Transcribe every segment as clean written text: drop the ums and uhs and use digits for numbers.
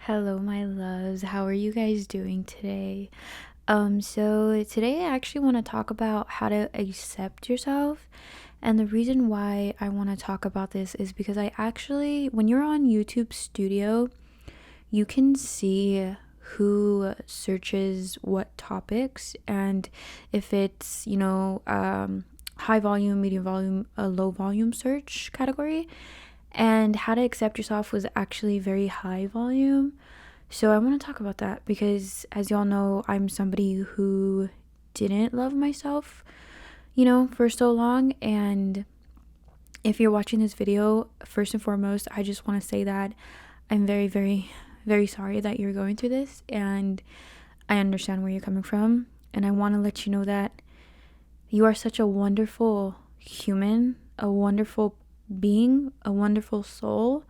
Hello, my loves. How are you guys doing today? So today I actually want to talk about how to accept yourself. And the reason why I want to talk about this is because when you're on YouTube Studio, you can see who searches what topics and if it's, high volume, medium volume, a low volume search category. And how to accept yourself was actually very high volume. So I want to talk about that because, as y'all know, I'm somebody who didn't love myself, for so long. And if you're watching this video, first and foremost, I just want to say that I'm very, very, very sorry that you're going through this. And I understand where you're coming from. And I want to let you know that you are such a wonderful human, a wonderful being, a wonderful soul.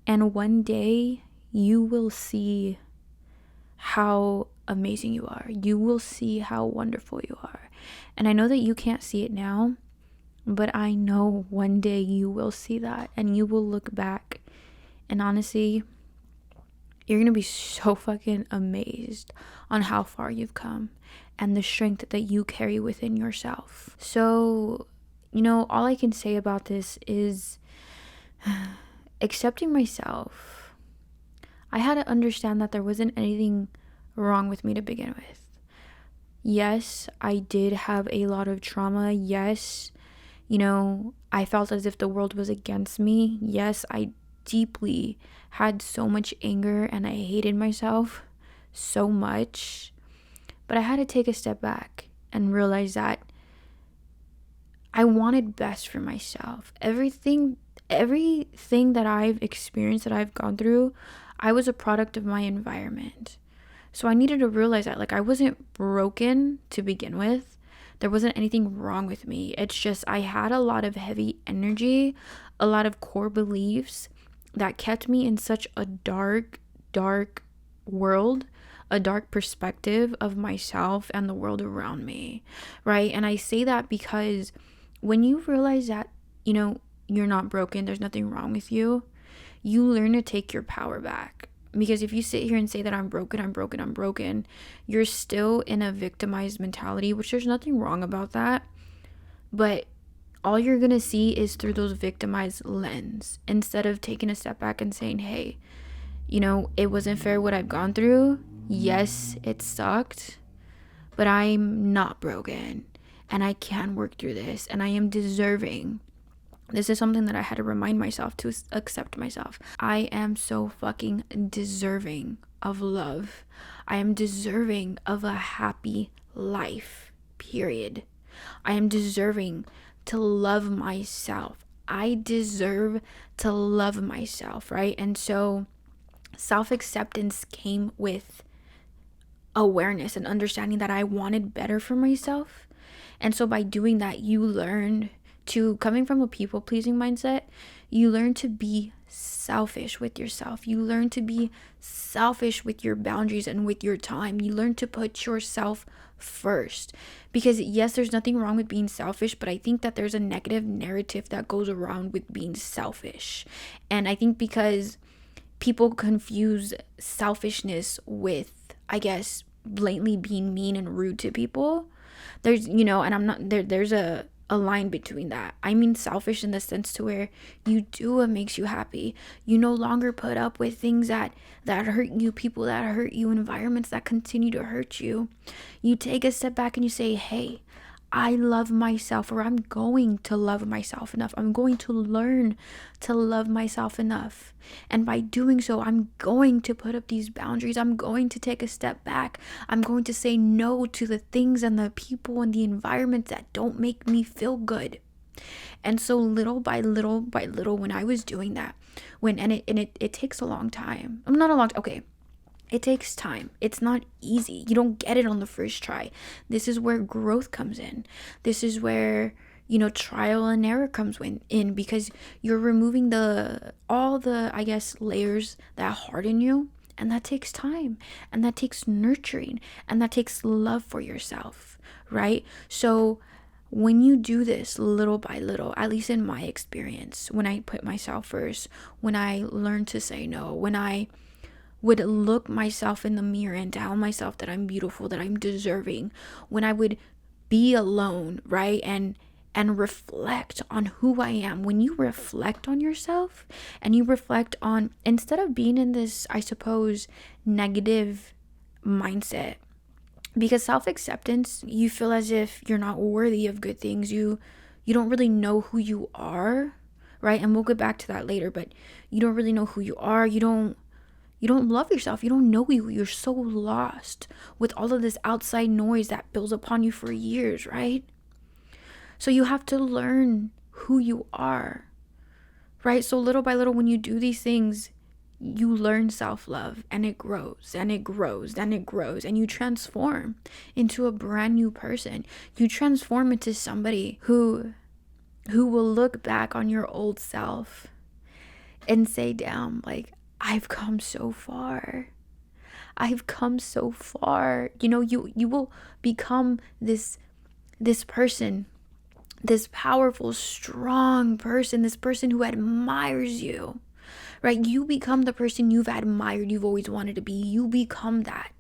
And one day you will see how amazing you are. You will see how wonderful you are. And I know that you can't see it now, but I know one day you will see that and you will look back. And honestly, you're going to be so fucking amazed on how far you've come and the strength that you carry within yourself. So, all I can say about this is accepting myself. I had to understand that there wasn't anything wrong with me to begin with. Yes, I did have a lot of trauma. Yes, I felt as if the world was against me. Yes, I deeply had so much anger and I hated myself so much. But I had to take a step back and realize that I wanted best for myself. Everything that I've experienced, that I've gone through, I was a product of my environment. So I needed to realize that, I wasn't broken to begin with. There wasn't anything wrong with me. It's just I had a lot of heavy energy, a lot of core beliefs that kept me in such a dark, dark world, a dark perspective of myself and the world around me, right? And I say that because when you realize that, you're not broken, there's nothing wrong with you, you learn to take your power back. Because if you sit here and say that I'm broken, you're still in a victimized mentality, which there's nothing wrong about that. But all you're going to see is through those victimized lens instead of taking a step back and saying, hey, it wasn't fair what I've gone through. Yes, it sucked, but I'm not broken and I can work through this and I am deserving. This is something that I had to remind myself to accept myself. I am so fucking deserving of love. I am deserving of a happy life, period. I am deserving to love myself. I deserve to love myself, right? And so self-acceptance came with awareness and understanding that I wanted better for myself. And so by doing that, you learn to, coming from a people-pleasing mindset, you learn to be selfish with yourself. You learn to be selfish with your boundaries and with your time. You learn to put yourself first. Because yes, there's nothing wrong with being selfish, but I think that there's a negative narrative that goes around with being selfish. And I think because people confuse selfishness with, I guess, blatantly being mean and rude to people. There's, and I'm not there. There's a line between that. I mean selfish in the sense to where you do what makes you happy. You no longer put up with things that hurt you, people that hurt you, environments that continue to hurt you. You take a step back and you say, hey, I love myself, or I'm going to love myself enough. I'm going to learn to love myself enough. And by doing so, I'm going to put up these boundaries. I'm going to take a step back. I'm going to say no to the things and the people and the environments that don't make me feel good. And so little by little by little, when I was doing that, it takes a long time. I'm not a long time. Okay. It takes time. It's not easy. You don't get it on the first try. This is where growth comes in. This is where, trial and error comes in because you're removing all the, I guess, layers that harden you. And that takes time. And that takes nurturing. And that takes love for yourself, right? So when you do this little by little, at least in my experience, when I put myself first, when I learn to say no, when I would look myself in the mirror and tell myself that I'm beautiful, that I'm deserving, when I would be alone, right? And reflect on who I am. When you reflect on yourself and you reflect on, instead of being in this, I suppose, negative mindset, because self-acceptance, you feel as if you're not worthy of good things. You don't really know who you are, right? And we'll get back to that later, but you don't really know who you are. You don't love yourself. You don't know you. You're so lost with all of this outside noise that builds upon you for years, right? So you have to learn who you are, right? So little by little, when you do these things, you learn self-love, and it grows and it grows and it grows, and you transform into a brand new person. You transform into somebody who will look back on your old self and say, damn, like, I've come so far. I've come so far. You know, you will become this person, this powerful, strong person, this person who admires you, right? You become the person you've admired, you've always wanted to be. You become that.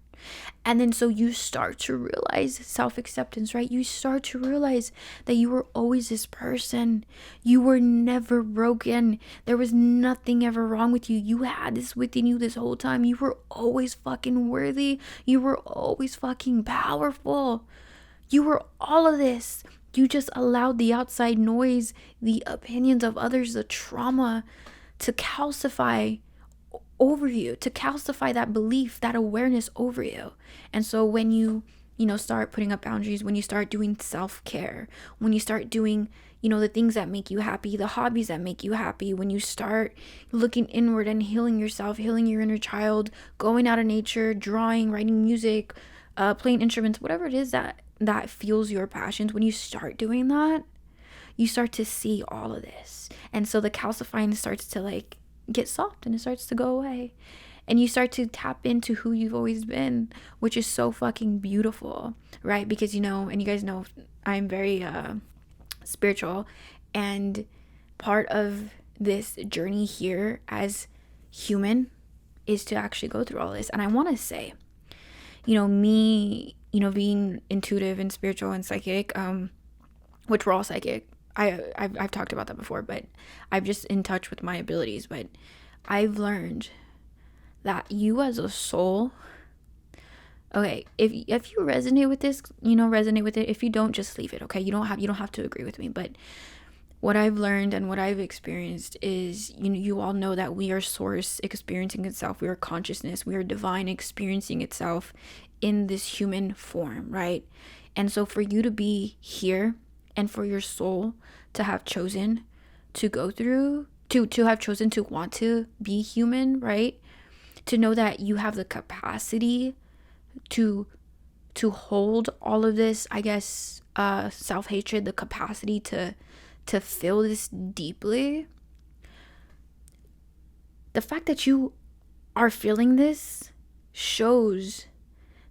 And then so you start to realize self-acceptance, right? You start to realize that you were always this person. You were never broken. There was nothing ever wrong with you. You had this within you this whole time. You were always fucking worthy. You were always fucking powerful. You were all of this. You just allowed the outside noise, the opinions of others, the trauma to calcify over you, to calcify that belief, that awareness over you. And so when you start putting up boundaries, when you start doing self-care, when you start doing, the things that make you happy, the hobbies that make you happy, when you start looking inward and healing yourself, healing your inner child, going out in nature, drawing, writing music, playing instruments, whatever it is that fuels your passions, when you start doing that, you start to see all of this. And so the calcifying starts to like get soft, and it starts to go away, and you start to tap into who you've always been, which is so fucking beautiful, right? Because and you guys know I'm very spiritual, and part of this journey here as human is to actually go through all this. And I want to say, me, being intuitive and spiritual and psychic, which we're all psychic. I've talked about that before, but I'm just in touch with my abilities. But I've learned that you as a soul, okay, if you resonate with this, resonate with it. If you don't, just leave it, okay? You don't have to agree with me. But what I've learned and what I've experienced is, you all know that we are source experiencing itself. We are consciousness. We are divine experiencing itself in this human form, right? And so for you to be here, and for your soul to have chosen to go through, to have chosen to want to be human, right? To know that you have the capacity to hold all of this, I guess, self-hatred, the capacity to feel this deeply. The fact that you are feeling this shows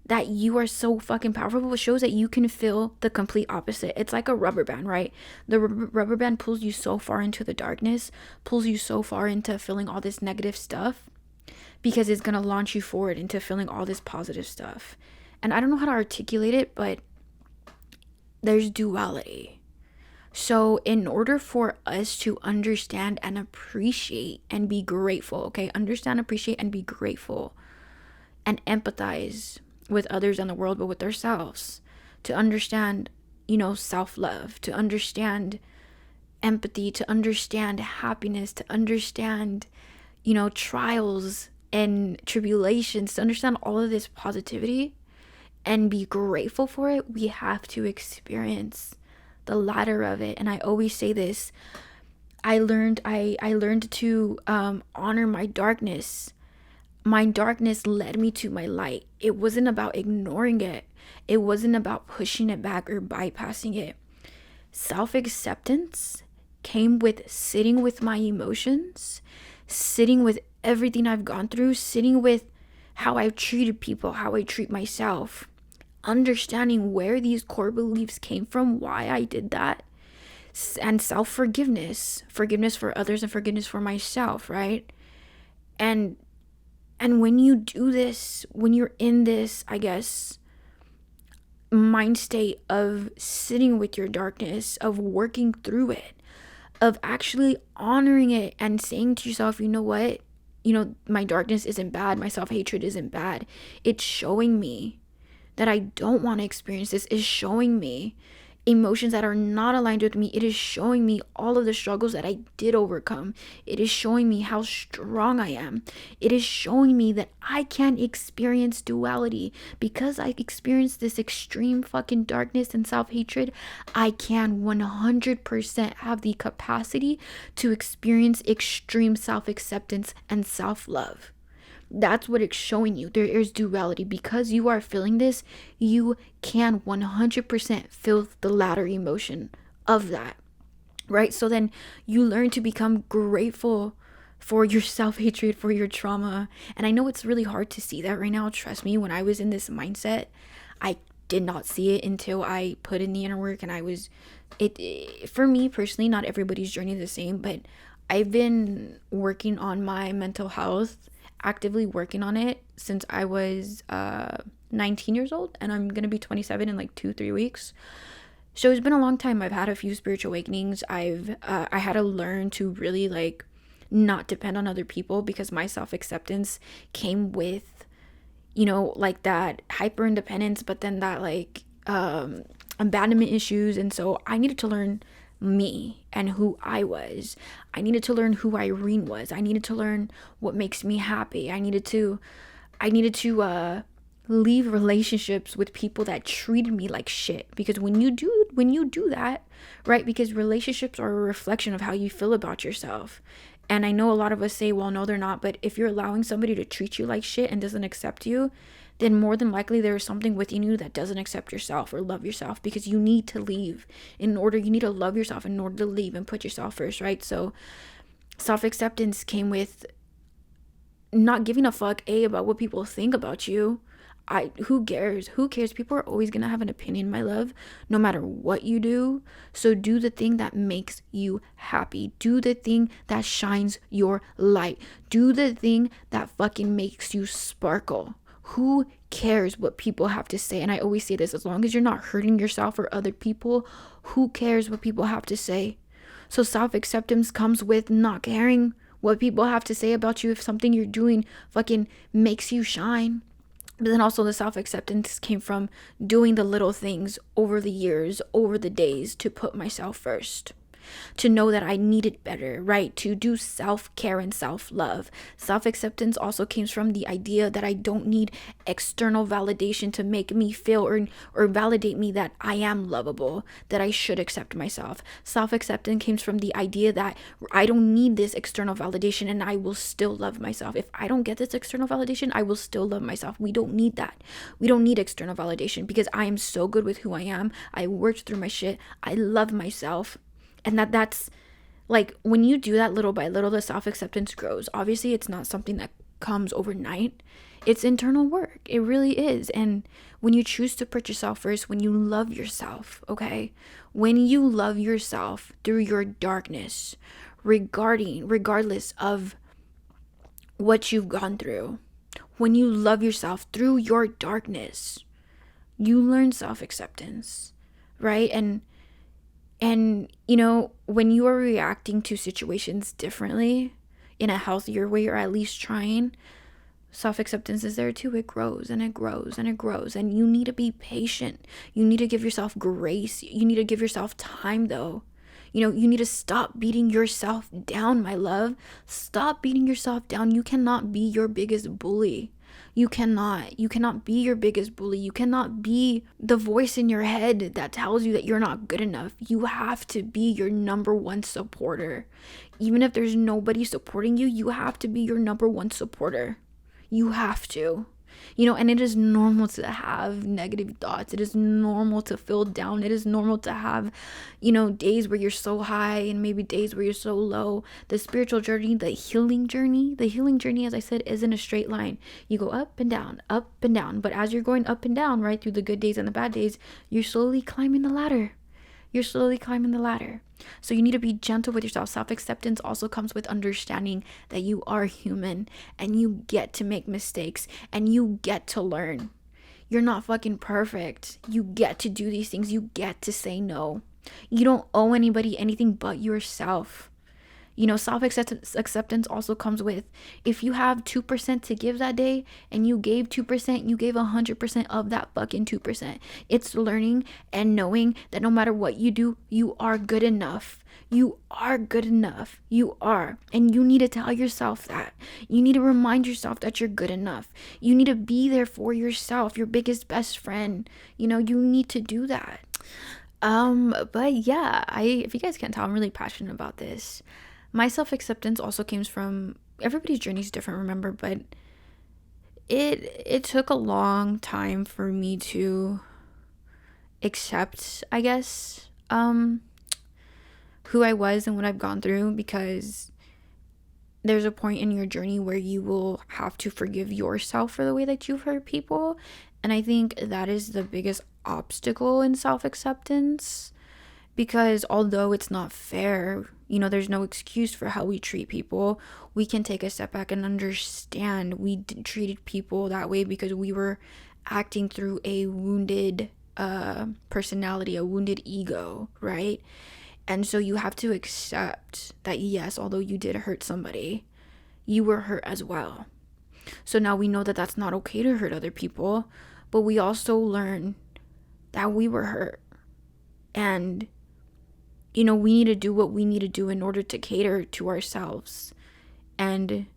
that you are so fucking powerful. It shows that you can feel the complete opposite. It's like a rubber band, right? The rubber band pulls you so far into the darkness, pulls you so far into feeling all this negative stuff, because it's going to launch you forward into feeling all this positive stuff. And I don't know how to articulate it, but there's duality. So in order for us to understand and appreciate and be grateful, okay? Understand, appreciate, and be grateful, and empathize with others in the world, but with ourselves, to understand, self-love, to understand empathy, to understand happiness, to understand, trials and tribulations, to understand all of this positivity and be grateful for it, we have to experience the latter of it. And I always say this, I learned to honor my darkness. My darkness led me to my light. It wasn't about ignoring it. It wasn't about pushing it back or bypassing it. Self-acceptance came with sitting with my emotions, sitting with everything I've gone through, sitting with how I've treated people, how I treat myself, understanding where these core beliefs came from, why I did that, and self-forgiveness, forgiveness for others and forgiveness for myself, right? And And when you do this, when you're in this, I guess, mind state of sitting with your darkness, of working through it, of actually honoring it and saying to yourself, you know what? My darkness isn't bad. My self-hatred isn't bad. It's showing me that I don't want to experience this. It's showing me emotions that are not aligned with me. It is showing me all of the struggles that I did overcome. It is showing me how strong I am. It is showing me that I can experience duality. Because I experienced this extreme fucking darkness and self-hatred, I can 100% have the capacity to experience extreme self-acceptance and self-love. That's what it's showing you. There is duality. Because you are feeling this, you can 100% feel the latter emotion of that, right? So then you learn to become grateful for your self-hatred, for your trauma. And I know it's really hard to see that right now. Trust me, when I was in this mindset, I did not see it until I put in the inner work. And for me personally, not everybody's journey is the same, but I've been working on my mental health, actively working on it since I was 19 years old, and I'm gonna be 27 in like 2-3 weeks. So it's been a long time. I've had a few spiritual awakenings. I had to learn to really like not depend on other people, because my self-acceptance came with, like that hyper independence, but then that like abandonment issues. And so I needed to learn me and who I was. I needed to learn who Irene was. I needed to learn what makes me happy. I needed to leave relationships with people that treated me like shit. Because when you do that, right? Because relationships are a reflection of how you feel about yourself. And I know a lot of us say, well, no, they're not. But if you're allowing somebody to treat you like shit and doesn't accept you, then more than likely there is something within you that doesn't accept yourself or love yourself, because you need to leave you need to love yourself in order to leave and put yourself first, right? So self-acceptance came with not giving a fuck about what people think about you. Who cares? People are always gonna have an opinion, my love, no matter what you do. So do the thing that makes you happy. Do the thing that shines your light. Do the thing that fucking makes you sparkle. Who cares what people have to say? And I always say this, as long as you're not hurting yourself or other people, who cares what people have to say? So self-acceptance comes with not caring what people have to say about you if something you're doing fucking makes you shine. But then also the self-acceptance came from doing the little things over the years, over the days, to put myself first. To know that I needed better, right? To do self-care and self-love. Self-acceptance also comes from the idea that I don't need external validation to make me feel or validate me that I am lovable, that I should accept myself. Self-acceptance comes from the idea that I don't need this external validation and I will still love myself. If I don't get this external validation, I will still love myself. We don't need that. We don't need external validation, because I am so good with who I am. I worked through my shit. I love myself. And that's like, when you do that little by little, the self-acceptance grows. Obviously, it's not something that comes overnight. It's internal work. It really is. And when you choose to put yourself first, when you love yourself, okay? When you love yourself through your darkness, regardless of what you've gone through, when you love yourself through your darkness, you learn self-acceptance, right? And when you are reacting to situations differently in a healthier way, or at least trying, self-acceptance is there too. It grows and it grows and it grows. And you need to be patient. You need to give yourself grace. You need to give yourself time, though. You need to stop beating yourself down, my love. Stop beating yourself down. You cannot be your biggest bully. You cannot be your biggest bully. You cannot be the voice in your head that tells you that you're not good enough. You have to be your number one supporter. Even if there's nobody supporting you, you have to be your number one supporter. You have to. And it is normal to have negative thoughts. It is normal to feel down. It is normal to have, days where you're so high and maybe days where you're so low. The spiritual journey, the healing journey, as I said, isn't a straight line. You go up and down. But as you're going up and down, right, through the good days and the bad days, you're slowly climbing the ladder. So you need to be gentle with yourself. Self-acceptance also comes with understanding that you are human and you get to make mistakes and you get to learn. You're not fucking perfect. You get to do these things. You get to say no. You don't owe anybody anything but yourself. You know, self-acceptance also comes with, if you have 2% to give that day and you gave 2%, you gave 100% of that fucking 2%. It's learning and knowing that no matter what you do, you are good enough. You are good enough. You are. And you need to tell yourself that. You need to remind yourself that you're good enough. You need to be there for yourself, your biggest best friend. You know, you need to do that. But yeah, if you guys can't tell, I'm really passionate about this. My self-acceptance also comes from, everybody's journey is different, remember, but it took a long time for me to accept, I guess, who I was and what I've gone through, because there's a point in your journey where you will have to forgive yourself for the way that you've hurt people. And I think that is the biggest obstacle in self-acceptance, because although it's not fair, you know, there's no excuse for how we treat people. We can take a step back and understand we treated people that way because we were acting through a wounded personality, a wounded ego, right? And so you have to accept that, yes, although you did hurt somebody, you were hurt as well. So now we know that that's not okay to hurt other people, but we also learn that we were hurt. And you know, we need to do what we need to do in order to cater to ourselves and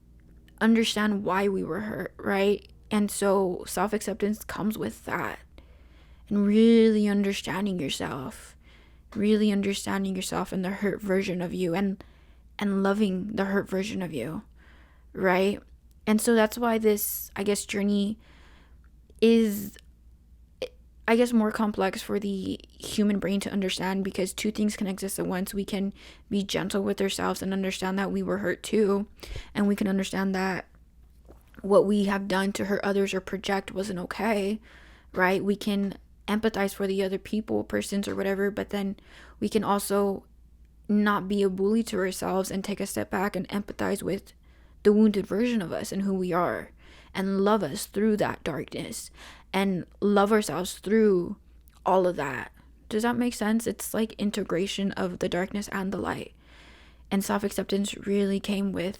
understand why we were hurt, right? And so self-acceptance comes with that, and really understanding yourself and the hurt version of you, and loving the hurt version of you, right? And so that's why this, I guess, journey is, I guess, more complex for the human brain to understand, because two things can exist at once. We can be gentle with ourselves and understand that we were hurt too, and we can understand that what we have done to hurt others or project wasn't okay, right? We can empathize for the other people, persons, or whatever, but then we can also not be a bully to ourselves and take a step back and empathize with the wounded version of us and who we are, and love us through that darkness, and love ourselves through all of that. Does that make sense? It's like integration of the darkness and the light. And self-acceptance really came with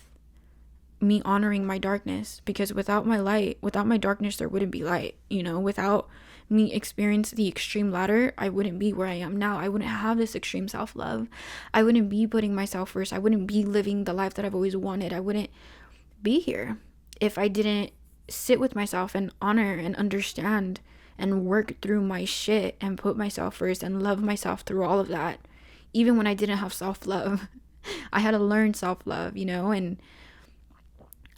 me honoring my darkness, because without my light, without my darkness, there wouldn't be light. You know, without me experience the extreme ladder, I wouldn't be where I am now. I wouldn't have this extreme self-love. I wouldn't be putting myself first. I wouldn't be living the life that I've always wanted. I wouldn't be here if I didn't sit with myself and honor and understand and work through my shit and put myself first and love myself through all of that. Even when I didn't have self-love, I had to learn self-love, you know. And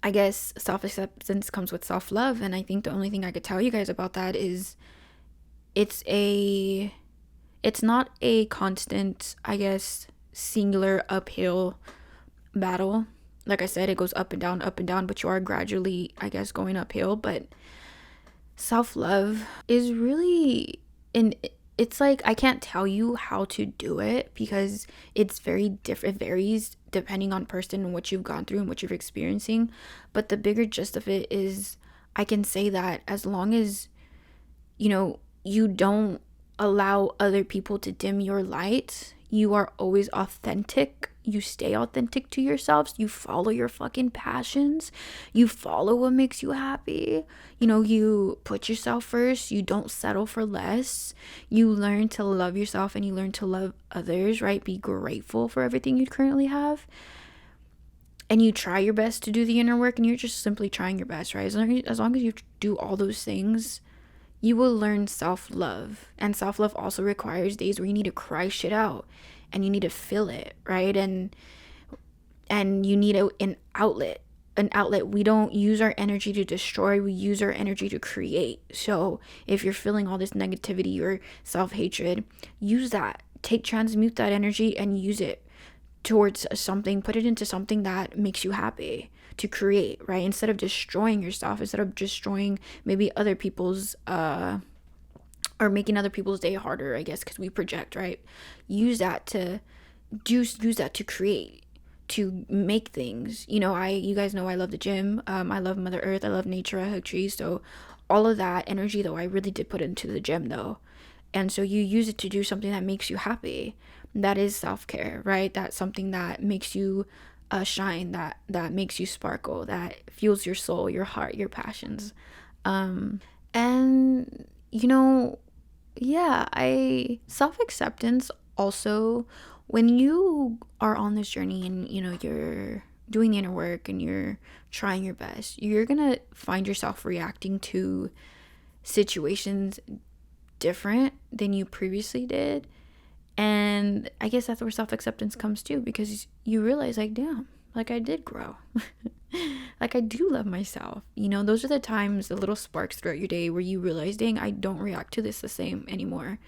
I guess self-acceptance comes with self-love, and I think the only thing I could tell you guys about that is it's not a constant, I guess, singular uphill battle. Like I said, it goes up and down, but you are gradually, I guess, going uphill. But self-love is really, and it's like, I can't tell you how to do it because it's very different. It varies depending on person and what you've gone through and what you're experiencing. But the bigger gist of it is, I can say that as long as, you know, you don't allow other people to dim your light, you are always authentic. You stay authentic to yourselves. You follow your fucking passions. You follow what makes you happy. You know, you put yourself first. You don't settle for less. You learn to love yourself and you learn to love others, right? Be grateful for everything you currently have. And you try your best to do the inner work, and you're just simply trying your best, right? As long as you do all those things, you will learn self-love. And self-love also requires days where you need to cry shit out and you need to feel it, right? And you need an outlet. We don't use our energy to destroy, we use our energy to create. So if you're feeling all this negativity or self-hatred, use that. Transmute that energy and use it towards something. Put it into something that makes you happy to create, right? Instead of destroying yourself, instead of destroying maybe other people's or making other people's day harder, I guess, because we project, right? Use that to use that to create, to make things. You guys know I love the gym. I love Mother Earth. I love nature. I hug trees. So all of that energy, though, I really did put into the gym, though. And so you use it to do something that makes you happy. That is self-care, right? That's something that makes you shine, that makes you sparkle, that fuels your soul, your heart, your passions. And yeah, I self-acceptance also, when you are on this journey and you're doing the inner work and you're trying your best, you're gonna find yourself reacting to situations different than you previously did. And I guess that's where self-acceptance comes too, because you realize, like, damn, like, I did grow. Like, I do love myself. Those are the times, the little sparks throughout your day where you realize, dang, I don't react to this the same anymore.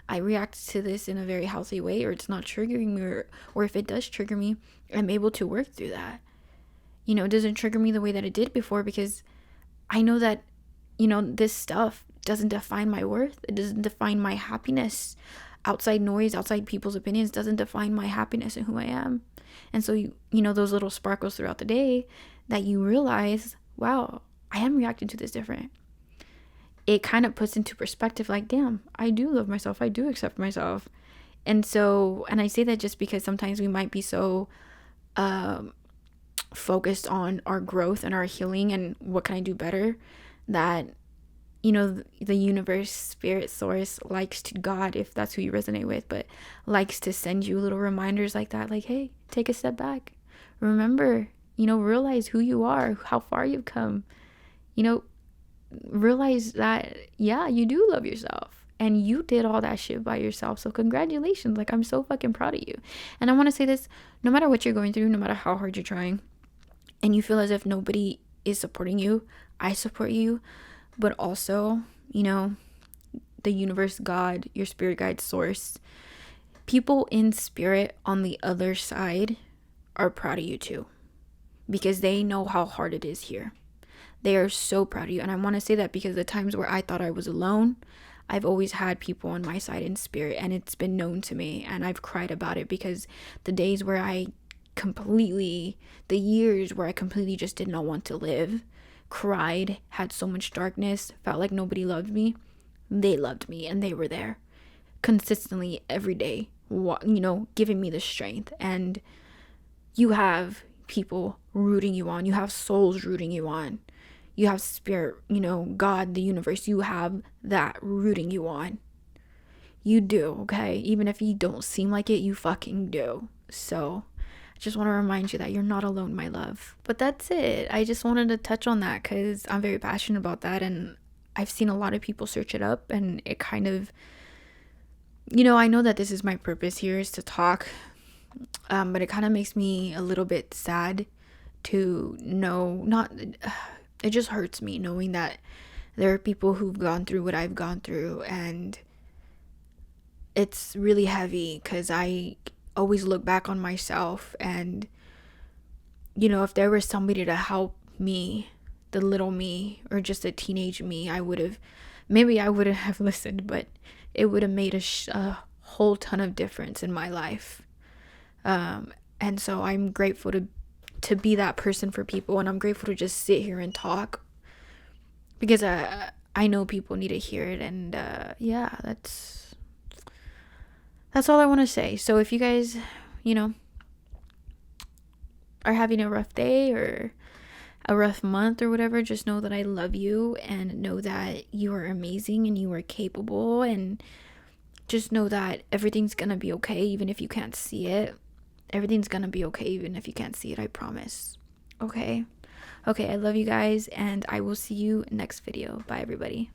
I react to this in a very healthy way, or it's not triggering me, or if it does trigger me, I'm able to work through that. It doesn't trigger me the way that it did before, because I know that, this stuff doesn't define my worth. It doesn't define my happiness. Outside noise, outside people's opinions doesn't define my happiness and who I am. And so, those little sparkles throughout the day that you realize, wow, I am reacting to this different. It kind of puts into perspective, like, damn, I do love myself. I do accept myself. And so, and I say that just because sometimes we might be so focused on our growth and our healing and what can I do better, that the universe, spirit, source likes to, God, if that's who you resonate with, but likes to send you little reminders like that, like, hey, take a step back, remember, realize who you are, how far you've come, realize that, yeah, you do love yourself and you did all that shit by yourself. So congratulations. Like, I'm so fucking proud of you. And I want to say this, no matter what you're going through, no matter how hard you're trying, and you feel as if nobody is supporting you, I support you. But also, the universe, God, your spirit guide, source, people in spirit on the other side are proud of you too, because they know how hard it is here. They are so proud of you. And I want to say that because the times where I thought I was alone, I've always had people on my side in spirit, and it's been known to me, and I've cried about it, because the days where the years where I completely just did not want to live, cried, had so much darkness, felt like nobody loved me, they loved me, and they were there consistently every day, giving me the strength. And you have people rooting you on, you have souls rooting you on, you have spirit, God, the universe, you have that rooting you on. You do, okay? Even if you don't seem like it, you fucking do. So I just want to remind you that you're not alone, my love. But that's it. I just wanted to touch on that because I'm very passionate about that, and I've seen a lot of people search it up, and it kind of, I know that this is my purpose here, is to talk, but it kind of makes me a little bit sad to know, it just hurts me knowing that there are people who've gone through what I've gone through, and it's really heavy because I always look back on myself, and if there was somebody to help me, the little me, or just a teenage me, I wouldn't have listened, but it would have made a whole ton of difference in my life. And so I'm grateful to be that person for people, and I'm grateful to just sit here and talk, because I know people need to hear it. And yeah, that's all I want to say. So if you guys, are having a rough day or a rough month or whatever, just know that I love you, and know that you are amazing and you are capable, and just know that everything's gonna be okay even if you can't see it. Everything's gonna be okay even if you can't see it, I promise. Okay, I love you guys, and I will see you next video. Bye, everybody.